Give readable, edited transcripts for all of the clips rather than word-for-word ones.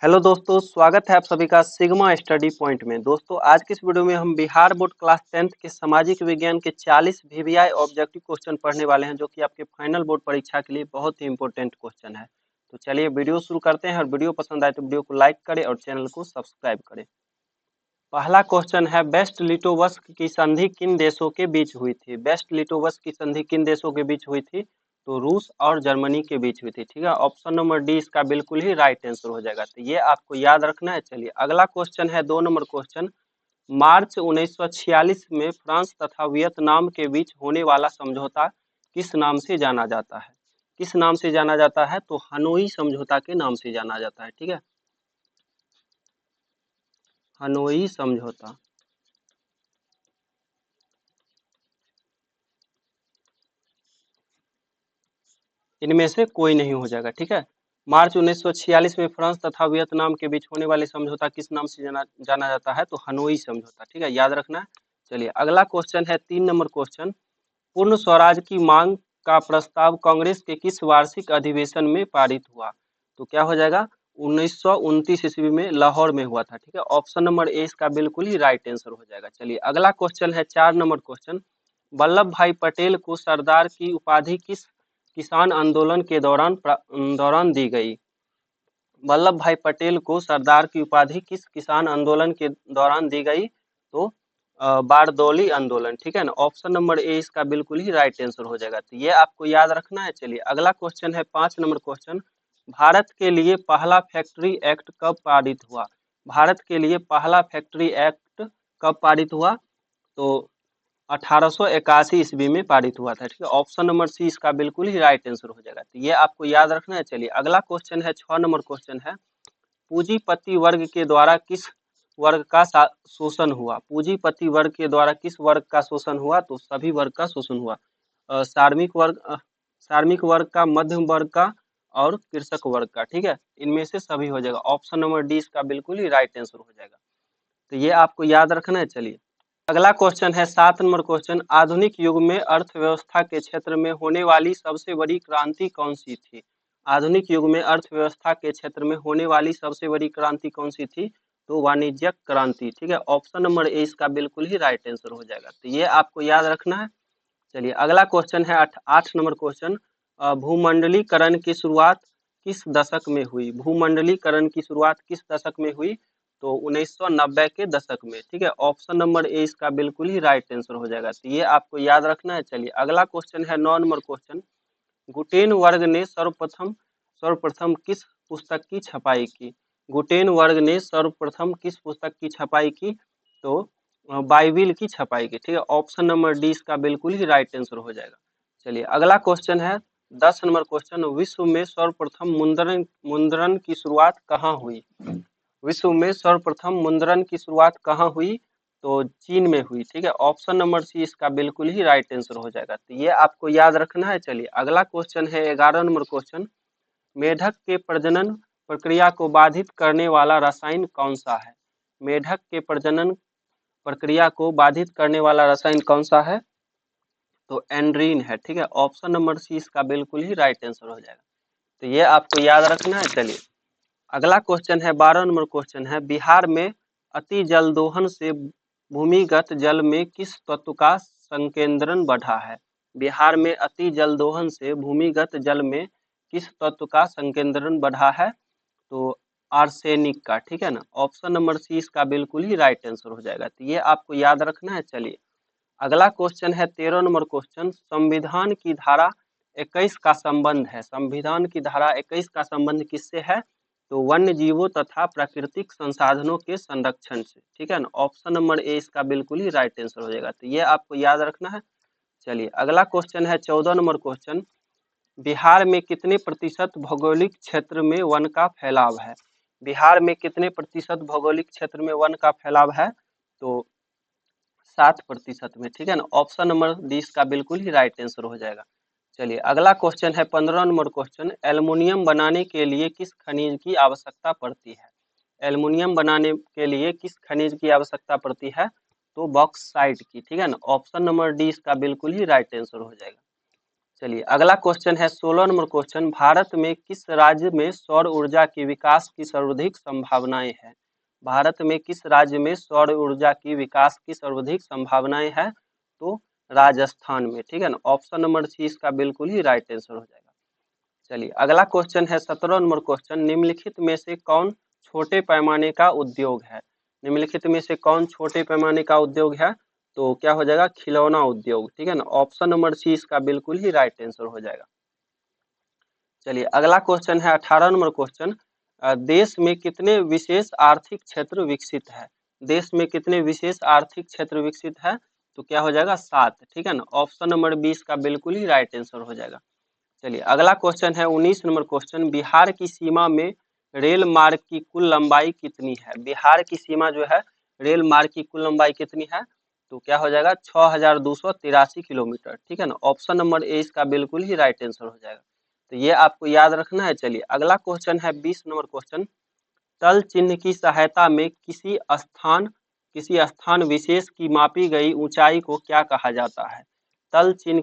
Hello दोस्तों, स्वागत है आप सभी का सिग्मा स्टडी पॉइंट में। दोस्तों, आज की इस वीडियो में हम बिहार बोर्ड क्लास 10th के सामाजिक विज्ञान के 40 वीवीआई ऑब्जेक्टिव क्वेश्चन पढ़ने वाले हैं, जो कि आपके फाइनल बोर्ड परीक्षा के लिए बहुत ही इंपॉर्टेंट क्वेश्चन है। तो चलिए वीडियो शुरू करते हैं, और वीडियो पसंद आए तो वीडियो को लाइक करें और चैनल को सब्सक्राइब करें। पहला क्वेश्चन है, बेस्ट लिटोवस्क की संधि किन देशों के बीच हुई थी? बेस्ट लिटोवस्क की संधि किन देशों के बीच हुई थी? तो रूस और जर्मनी के बीच हुई थी। ठीक है, ऑप्शन नंबर डी इसका बिल्कुल ही राइट आंसर हो जाएगा। तो ये आपको याद रखना है। चलिए अगला क्वेश्चन है, 2 नंबर क्वेश्चन। मार्च 1946 में फ्रांस तथा वियतनाम के बीच होने वाला समझौता किस नाम से जाना जाता है? किस नाम से जाना जाता है? तो हनोई समझौता के नाम से जाना जाता है। ठीक है, हनोई समझौता। इनमें से कोई नहीं हो जाएगा। ठीक है, मार्च 1946 में फ्रांस तथा वियतनाम के बीच होने वाले समझौता किस नाम से जाना जाता है? तो हनोई समझौता। ठीक है, याद रखना है। चलिए अगला क्वेश्चन है, 3 नंबर क्वेश्चन। पूर्ण स्वराज की मांग का प्रस्ताव कांग्रेस के किस वार्षिक अधिवेशन में पारित हुआ? तो क्या हो जाएगा? 1929 ईस्वी में लाहौर में हुआ था। ठीक है, ऑप्शन नंबर ए इसका बिल्कुल ही राइट आंसर हो जाएगा। चलिए अगला क्वेश्चन है, 4 नंबर क्वेश्चन। वल्लभ भाई पटेल को सरदार की उपाधि किस किसान आंदोलन के दौरान दी गई? वल्लभ भाई पटेल को सरदार की उपाधि किस किसान आंदोलन के दौरान दी गई? तो बारदौली आंदोलन। ठीक है ना, ऑप्शन नंबर ए इसका बिल्कुल ही राइट आंसर हो जाएगा। तो ये आपको याद रखना है। चलिए अगला क्वेश्चन है, 5 नंबर क्वेश्चन। भारत के लिए पहला फैक्ट्री एक्ट कब पारित हुआ? भारत के लिए पहला फैक्ट्री एक्ट कब पारित हुआ? तो 1881 ईस्वी में पारित हुआ था। ठीक है, ऑप्शन नंबर सी इसका बिल्कुल ही राइट आंसर हो जाएगा। तो ये आपको याद रखना है। चलिए अगला क्वेश्चन है, 6 नंबर क्वेश्चन है। पूंजीपति वर्ग के द्वारा किस वर्ग का शोषण हुआ? पूंजीपति वर्ग के द्वारा किस वर्ग का शोषण हुआ? तो सभी वर्ग का शोषण हुआ। कार्मिक वर्ग का, मध्यम वर्ग का और कृषक वर्ग का। ठीक है, इनमें से सभी हो जाएगा। ऑप्शन नंबर डी इसका बिल्कुल ही राइट आंसर हो जाएगा। तो ये आपको याद रखना है। चलिए अगला क्वेश्चन है, 7 नंबर क्वेश्चन। आधुनिक युग में अर्थव्यवस्था के क्षेत्र में होने वाली सबसे बड़ी क्रांति कौन सी थी? आधुनिक युग में अर्थव्यवस्था के क्षेत्र में होने वाली सबसे बड़ी क्रांति कौन सी थी? तो वाणिज्यिक क्रांति। ठीक है, ऑप्शन नंबर ए इसका बिल्कुल ही राइट आंसर हो जाएगा। तो ये आपको याद रखना है। चलिए अगला क्वेश्चन है, 8 नंबर क्वेश्चन। भूमंडलीकरण की शुरुआत किस दशक में हुई? भूमंडलीकरण की शुरुआत किस दशक में हुई? तो 1990 के दशक में। ठीक है, ऑप्शन नंबर ए इसका बिल्कुल ही राइट आंसर हो जाएगा। तो ये आपको याद रखना है। चलिए अगला क्वेश्चन है, 9 नंबर क्वेश्चन। गुटेन वर्ग ने सर्वप्रथम सर्वप्रथम किस पुस्तक की छपाई की? गुटेन वर्ग ने सर्वप्रथम किस पुस्तक की छपाई की? तो बाइबिल की छपाई की। ठीक है, ऑप्शन नंबर डी इसका बिल्कुल ही राइट आंसर हो जाएगा। चलिए अगला क्वेश्चन है, 10 नंबर क्वेश्चन। विश्व में सर्वप्रथम मुद्रण मुद्रण की शुरुआत कहाँ हुई? विश्व में सर्वप्रथम मुद्रण की शुरुआत कहाँ हुई? तो चीन में हुई। ठीक है, ऑप्शन नंबर सी इसका बिल्कुल ही राइट आंसर हो जाएगा। तो ये आपको याद रखना है। चलिए अगला क्वेश्चन है, 11 नंबर क्वेश्चन। मेढक के प्रजनन प्रक्रिया को बाधित करने वाला रसायन कौन सा है? मेढक के प्रजनन प्रक्रिया को बाधित करने वाला रसायन कौन सा है? तो एंड्रीन है। ठीक है, ऑप्शन नंबर सी इसका बिल्कुल ही राइट आंसर हो जाएगा। तो ये आपको याद रखना है। चलिए अगला क्वेश्चन है, 12 नंबर क्वेश्चन है। बिहार में अति जल दोहन से भूमिगत जल में किस तत्व का संकेंद्रण बढ़ा है? बिहार में अति जल दोहन से भूमिगत जल में किस तत्व का संकेंद्रण बढ़ा है? तो आर्सेनिक का। ठीक है ना, ऑप्शन नंबर सी इसका बिल्कुल ही राइट आंसर हो जाएगा। तो ये आपको याद रखना है। चलिए अगला क्वेश्चन है, 13 नंबर क्वेश्चन। संविधान की धारा 21 का संबंध है, संविधान की धारा 21 का संबंध किससे है? तो वन्य जीवों तथा प्राकृतिक संसाधनों के संरक्षण से। ठीक है ना, ऑप्शन नंबर ए इसका बिल्कुल ही राइट आंसर हो जाएगा। तो ये आपको याद रखना है। चलिए अगला क्वेश्चन है, 14 नंबर क्वेश्चन। बिहार में कितने प्रतिशत भौगोलिक क्षेत्र में वन का फैलाव है? बिहार में कितने प्रतिशत भौगोलिक क्षेत्र में वन का फैलाव है? तो 7% में। ठीक है ना, ऑप्शन नंबर डी इसका बिल्कुल ही राइट आंसर हो जाएगा। चलिए अगला क्वेश्चन है, 15 नंबर क्वेश्चन। एल्युमिनियम बनाने के लिए किस खनिज की आवश्यकता पड़ती है? एल्युमिनियम बनाने के लिए किस खनिज की आवश्यकता पड़ती है? तो बॉक्साइट की। ठीक है ना, ऑप्शन नंबर डी इसका बिल्कुल ही राइट आंसर हो जाएगा। चलिए अगला क्वेश्चन है 16 नंबर क्वेश्चन, भारत में किस राज्य में सौर ऊर्जा के विकास की सर्वाधिक संभावनाएं हैं? भारत में किस राज्य में सौर ऊर्जा की विकास की सर्वाधिक संभावनाएं हैं? तो राजस्थान में, ठीक है ना। ऑप्शन नंबर सी इसका बिल्कुल ही राइट आंसर हो जाएगा। चलिए अगला क्वेश्चन है 17 नंबर क्वेश्चन, निम्नलिखित में से कौन छोटे पैमाने का उद्योग है? निम्नलिखित में से कौन छोटे पैमाने का उद्योग है? तो क्या हो जाएगा? खिलौना उद्योग, ठीक है ना। ऑप्शन नंबर सी इसका बिल्कुल ही राइट आंसर हो जाएगा। चलिए अगला क्वेश्चन है 18 नंबर क्वेश्चन, देश में कितने विशेष आर्थिक क्षेत्र विकसित है? देश में कितने विशेष आर्थिक क्षेत्र विकसित है? तो क्या हो जाएगा? 7, ठीक है ना। ऑप्शन नंबर 20 का बिल्कुल ही राइट आंसर हो जाएगा। चलिए अगला क्वेश्चन है 19 नंबर क्वेश्चन, बिहार की सीमा में रेल मार्ग की कुल लंबाई कितनी है? बिहार की सीमा जो है रेल मार्ग की कुल लंबाई कितनी है? तो क्या हो जाएगा? 6283 किलोमीटर, ठीक है ना। ऑप्शन नंबर ए इसका बिल्कुल ही राइट आंसर हो जाएगा। तो ये आपको याद रखना है। चलिए अगला क्वेश्चन है 20 नंबर क्वेश्चन, तल चिन्ह की सहायता में किसी स्थान विशेष की मापी गई ऊंचाई को क्या कहा जाता है? तल चिन्ह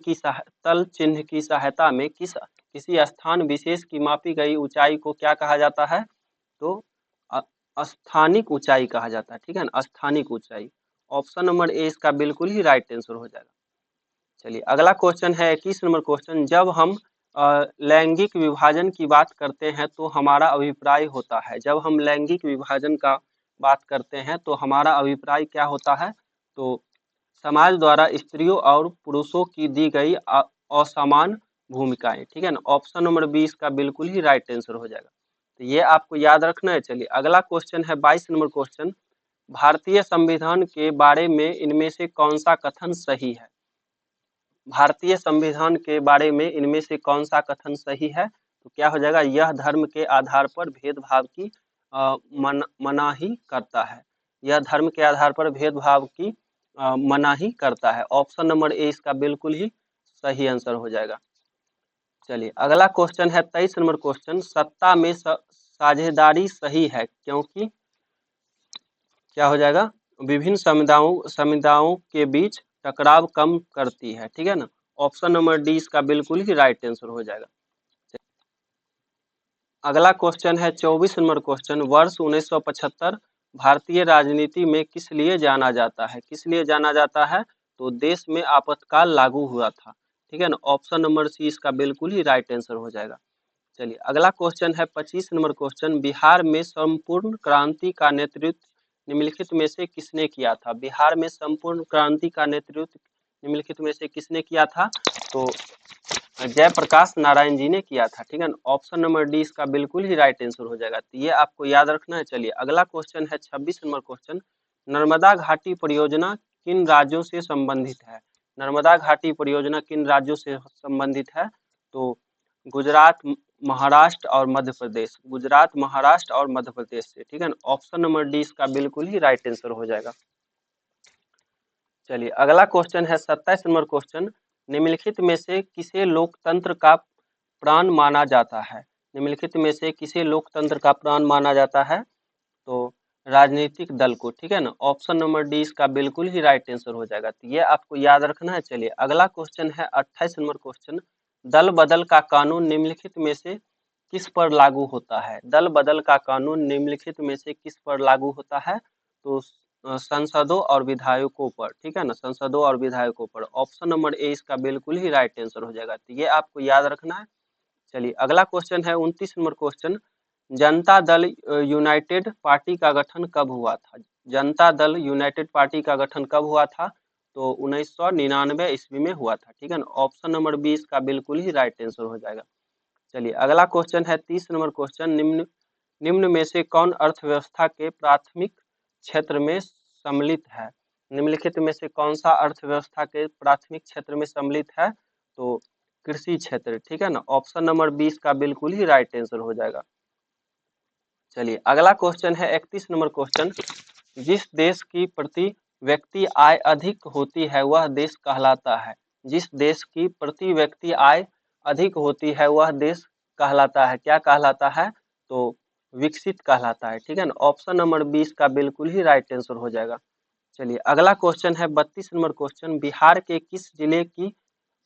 की सहायता में किसी स्थान विशेष की मापी गई ऊंचाई को क्या कहा जाता है? तो स्थानिक ऊंचाई कहा जाता है, ठीक है ना, स्थानिक ऊंचाई। ऑप्शन नंबर ए इसका बिल्कुल ही राइट आंसर हो जाएगा। चलिए अगला क्वेश्चन है 21 नंबर क्वेश्चन, जब हम लैंगिक विभाजन की बात करते हैं तो हमारा अभिप्राय होता है, जब हम लैंगिक विभाजन का बात करते हैं तो हमारा अभिप्राय क्या होता है? तो समाज द्वारा स्त्रियों और पुरुषों की दी गई असमान भूमिकाएं, ठीक है ना। ऑप्शन नंबर 20 का बिल्कुल ही राइट आंसर हो जाएगा। तो ये आपको याद रखना है। चलिए अगला क्वेश्चन है 22 नंबर क्वेश्चन, भारतीय संविधान के बारे में इनमें से कौन सा कथन सही है? भारतीय संविधान के बारे में इनमें से कौन सा कथन सही है? तो क्या हो जाएगा? यह धर्म के आधार पर भेदभाव की मनाही करता है। यह धर्म के आधार पर भेदभाव की मनाही करता है। ऑप्शन नंबर ए इसका बिल्कुल ही सही आंसर हो जाएगा। चलिए अगला क्वेश्चन है 23 नंबर क्वेश्चन, सत्ता में साझेदारी सही है क्योंकि क्या हो जाएगा? विभिन्न समुदायों के बीच टकराव कम करती है, ठीक है ना। ऑप्शन नंबर डी इसका बिल्कुल ही राइट आंसर हो जाएगा। अगला क्वेश्चन है 24 नंबर क्वेश्चन, वर्ष 1975 भारतीय राजनीति में किस लिए जाना जाता है? किस लिए जाना जाता है? तो देश में आपातकाल लागू हुआ था, ठीक है ना। ऑप्शन नंबर सी इसका बिल्कुल ही राइट आंसर हो जाएगा। चलिए अगला क्वेश्चन है 25 नंबर क्वेश्चन, बिहार में संपूर्ण क्रांति का नेतृत्व निम्नलिखित में से किसने किया था? बिहार में संपूर्ण क्रांति का नेतृत्व निम्नलिखित में से किसने किया था? तो जयप्रकाश नारायण जी ने किया था, ठीक है ना। ऑप्शन नंबर डी इसका बिल्कुल ही राइट आंसर हो जाएगा। तो ये आपको याद रखना है। चलिए अगला क्वेश्चन है 26 नंबर क्वेश्चन, नर्मदा घाटी परियोजना किन राज्यों से संबंधित है? नर्मदा घाटी परियोजना किन राज्यों से संबंधित है? तो गुजरात, महाराष्ट्र और मध्य प्रदेश, गुजरात, महाराष्ट्र और मध्य प्रदेश से, ठीक है ना। ऑप्शन नंबर डी इसका बिल्कुल ही राइट आंसर हो जाएगा। चलिए अगला क्वेश्चन है 27 नंबर क्वेश्चन, निम्नलिखित में से किसे लोकतंत्र का प्राण माना जाता है? निम्नलिखित में से किसे लोकतंत्र का प्राण माना जाता है? तो राजनीतिक दल को, ठीक है ना। ऑप्शन नंबर डी इसका बिल्कुल ही राइट आंसर हो जाएगा। तो ये आपको याद रखना है। चलिए अगला क्वेश्चन है 28 नंबर क्वेश्चन, दल बदल का कानून निम्नलिखित में से किस पर लागू होता है? दल बदल का कानून निम्नलिखित में से किस पर लागू होता है? तो संसदों और विधायकों पर, ठीक है ना, संसदों और विधायकों पर। ऑप्शन नंबर ए इसका बिल्कुल ही राइट आंसर हो जाएगा। तो ये आपको याद रखना है। चलिए अगला क्वेश्चन है 29 number question, Janata Dal United party का गठन कब हुआ था? जनता दल यूनाइटेड पार्टी का गठन कब हुआ था? तो 1999 ईस्वी में हुआ था, ठीक है ना। ऑप्शन नंबर बी इसका बिल्कुल ही राइट आंसर हो जाएगा। चलिए अगला क्वेश्चन है 30 नंबर क्वेश्चन, निम्न में से कौन अर्थव्यवस्था के प्राथमिक क्षेत्र में सम्मिलित है? निम्नलिखित में से कौन सा अर्थव्यवस्था के प्राथमिक क्षेत्र में सम्मिलित है? तो कृषि क्षेत्र, ठीक है ना। ऑप्शन नंबर 20 का बिल्कुल ही राइट आंसर हो जाएगा। चलिए अगला क्वेश्चन है 31 नंबर क्वेश्चन, जिस देश की प्रति व्यक्ति आय अधिक होती है वह देश कहलाता है। जिस देश की प्रति व्यक्ति आय अधिक होती है वह देश कहलाता है, क्या कहलाता है? तो विकसित कहलाता है, ठीक है ना। ऑप्शन नंबर 20 का बिल्कुल ही राइट आंसर हो जाएगा। चलिए अगला क्वेश्चन है 32 नंबर क्वेश्चन, बिहार के किस जिले की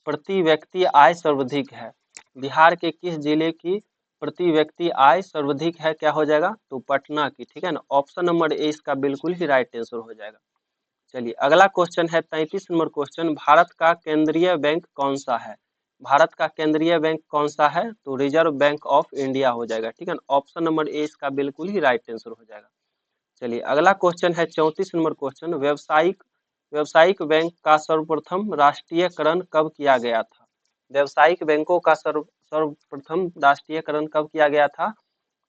प्रति व्यक्ति आय सर्वाधिक है? बिहार के किस जिले की प्रति व्यक्ति आय सर्वाधिक है? क्या हो जाएगा? तो पटना की, ठीक है ना। ऑप्शन नंबर ए इसका बिल्कुल ही राइट आंसर हो जाएगा। चलिए अगला क्वेश्चन है 33 नंबर क्वेश्चन, भारत का केंद्रीय बैंक कौन सा है? भारत का केंद्रीय बैंक कौन सा है? तो रिजर्व बैंक ऑफ इंडिया हो जाएगा, ठीक है ना। ऑप्शन नंबर ए इसका बिल्कुल ही राइट आंसर हो जाएगा। चलिए अगला क्वेश्चन है 34 नंबर क्वेश्चन, व्यावसायिक बैंक का सर्वप्रथम राष्ट्रीयकरण कब किया गया था? व्यावसायिक बैंकों का सर्वप्रथम राष्ट्रीयकरण कब किया गया था?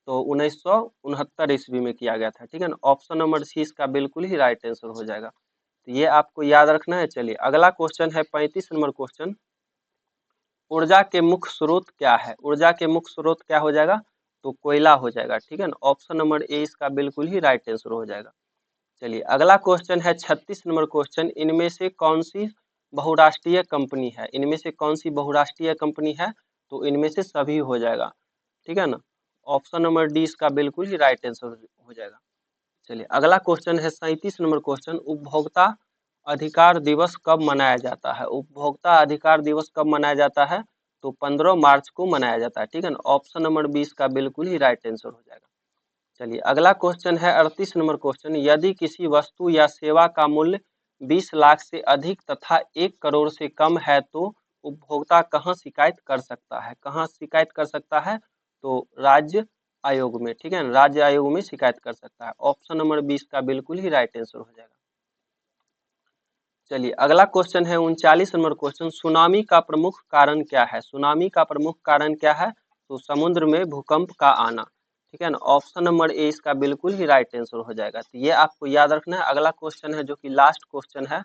तो 1969 ईस्वी में किया गया था, ठीक है ना। ऑप्शन नंबर सी इसका बिल्कुल ही राइट आंसर हो जाएगा। तो ये आपको याद रखना है। चलिए अगला क्वेश्चन है 35 नंबर क्वेश्चन, ऊर्जा के मुख्य स्रोत क्या है? ऊर्जा के मुख्य स्रोत क्या हो जाएगा? तो कोयला हो जाएगा, ठीक है ना। ऑप्शन नंबर ए इसका बिल्कुल ही राइट आंसर हो जाएगा। चलिए अगला क्वेश्चन है 36 नंबर क्वेश्चन, इनमें से कौन सी बहुराष्ट्रीय कंपनी है? इनमें से कौन सी बहुराष्ट्रीय कंपनी है? तो इनमें से सभी हो जाएगा, ठीक है ना। ऑप्शन नंबर डी इसका बिल्कुल ही राइट आंसर हो जाएगा। चलिए अगला क्वेश्चन है 37 नंबर क्वेश्चन, उपभोक्ता अधिकार दिवस कब मनाया जाता है? उपभोक्ता अधिकार दिवस कब मनाया जाता है? तो 15 मार्च को मनाया जाता है, ठीक है ना। ऑप्शन नंबर 20 का बिल्कुल ही राइट आंसर हो जाएगा। चलिए अगला क्वेश्चन है 38 नंबर क्वेश्चन, यदि किसी वस्तु या सेवा का मूल्य 20 लाख से अधिक तथा 1 करोड़ से कम है तो उपभोक्ता कहाँ शिकायत कर सकता है? कहाँ शिकायत कर सकता है? तो राज्य आयोग में, ठीक है ना। राज्य आयोग में शिकायत कर सकता है। ऑप्शन नंबर 20 का बिल्कुल ही राइट आंसर हो जाएगा। चलिए अगला क्वेश्चन है 39 नंबर क्वेश्चन, सुनामी का प्रमुख कारण क्या है? सुनामी का प्रमुख कारण क्या है? तो समुद्र में भूकंप का आना, ठीक है ना। ऑप्शन नंबर ए इसका बिल्कुल ही राइट आंसर हो जाएगा। तो ये आपको याद रखना है। अगला क्वेश्चन है जो कि लास्ट क्वेश्चन है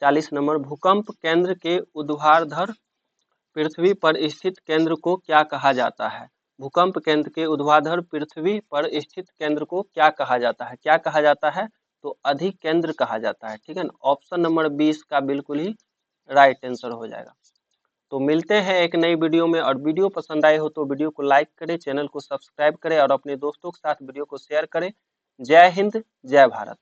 40 नंबर, भूकंप केंद्र के ऊर्ध्वाधर पृथ्वी पर स्थित केंद्र को क्या कहा जाता है? भूकंप केंद्र के ऊर्ध्वाधर पृथ्वी पर स्थित केंद्र को क्या कहा जाता है? क्या कहा जाता है? तो अधिकेंद्र कहा जाता है, ठीक है ना। ऑप्शन नंबर 20 का बिल्कुल ही राइट आंसर हो जाएगा। तो मिलते हैं एक नई वीडियो में, और वीडियो पसंद आए हो तो वीडियो को लाइक करें, चैनल को सब्सक्राइब करें और अपने दोस्तों के साथ वीडियो को शेयर करें। जय हिंद, जय भारत।